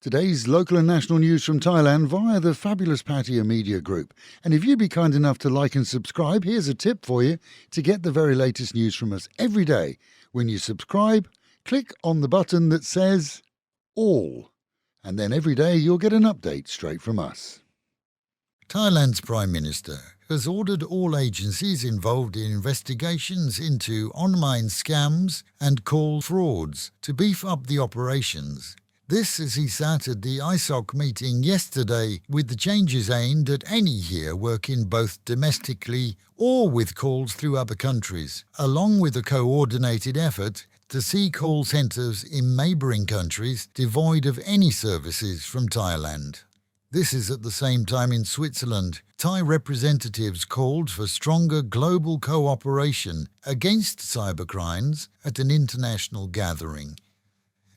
Today's local and national news from Thailand via the fabulous Pattaya Media Group. And if you'd be kind enough to like and subscribe, here's a tip for you to get the very latest news from us every day. When you subscribe, click on the button that says All. And then every day you'll get an update straight from us. Thailand's Prime Minister has ordered all agencies involved in investigations into online scams and call frauds to beef up the operations. This as he sat at the ISOC meeting yesterday with the changes aimed at any here working both domestically or with calls through other countries, along with a coordinated effort to see call centres in neighbouring countries devoid of any services from Thailand. This is at the same time in Switzerland. Thai representatives called for stronger global cooperation against cybercrimes at an international gathering.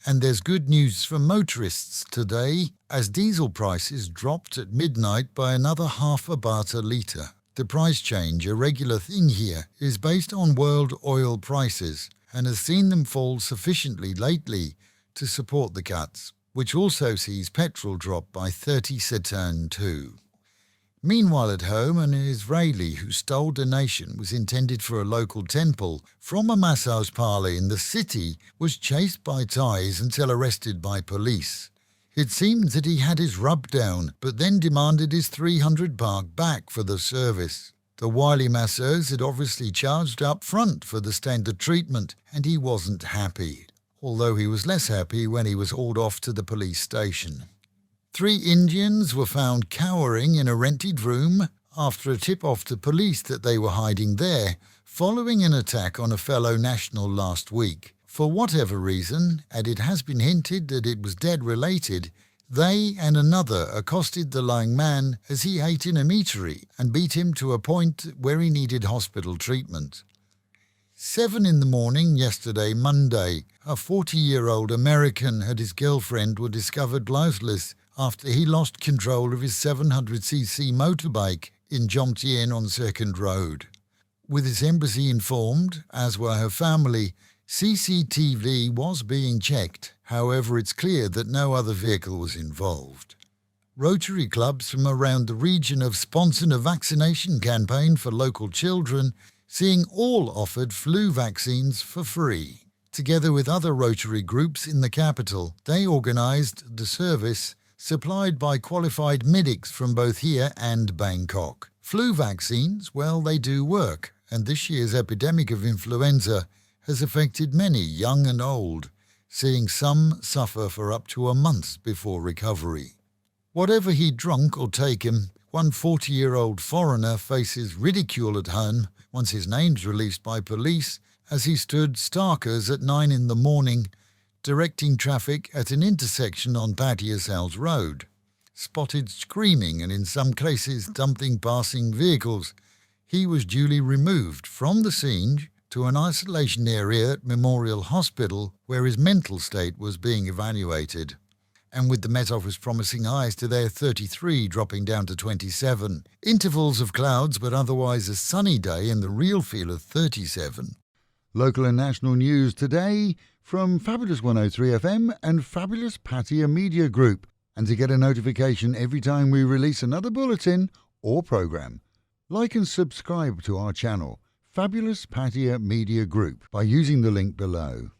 And there's good news for motorists today, as diesel prices dropped at midnight by another half a baht a litre. The price change, a regular thing here, is based on world oil prices and has seen them fall sufficiently lately to support the cuts, which also sees petrol drop by 30 saturn too. Meanwhile at home, an Israeli who stole donation was intended for a local temple from a massage parlour in the city was chased by Thais until arrested by police. It seems that he had his rub down, but then demanded his 300 baht back for the service. The wily masseuse had obviously charged up front for the standard treatment, and he wasn't happy, although he was less happy when he was hauled off to the police station. 3 Indians were found cowering in a rented room after a tip-off to police that they were hiding there, following an attack on a fellow national last week. For whatever reason, and it has been hinted that it was dead-related, they and another accosted the lying man as he ate in a meatery and beat him to a point where he needed hospital treatment. 7 in the morning yesterday, Monday, a 40-year-old American and his girlfriend were discovered lifeless after he lost control of his 700cc motorbike in Jomtien on 2nd Road. With his embassy informed, as were her family, CCTV was being checked. However, it's clear that no other vehicle was involved. Rotary Clubs from around the region have sponsored a vaccination campaign for local children, seeing all offered flu vaccines for free. Together with other Rotary groups in the capital, they organised the service supplied by qualified medics from both here and Bangkok. Flu vaccines, well, they do work, and this year's epidemic of influenza has affected many, young and old, seeing some suffer for up to a month before recovery. Whatever he'd drunk or taken, one 40-year-old foreigner faces ridicule at home once his name's released by police as he stood starkers at 9 in the morning, directing traffic at an intersection on Pattaya South Road. Spotted screaming and in some cases dumping passing vehicles, he was duly removed from the scene to an isolation area at Memorial Hospital where his mental state was being evaluated. And with the Met Office promising highs to their 33 dropping down to 27, intervals of clouds but otherwise a sunny day and the real feel of 37. Local and national news today from Fabulous 103fm and Fabulous Pattaya Media Group. And to get a notification every time we release another bulletin or programme, like and subscribe to our channel, Fabulous Pattaya Media Group, by using the link below.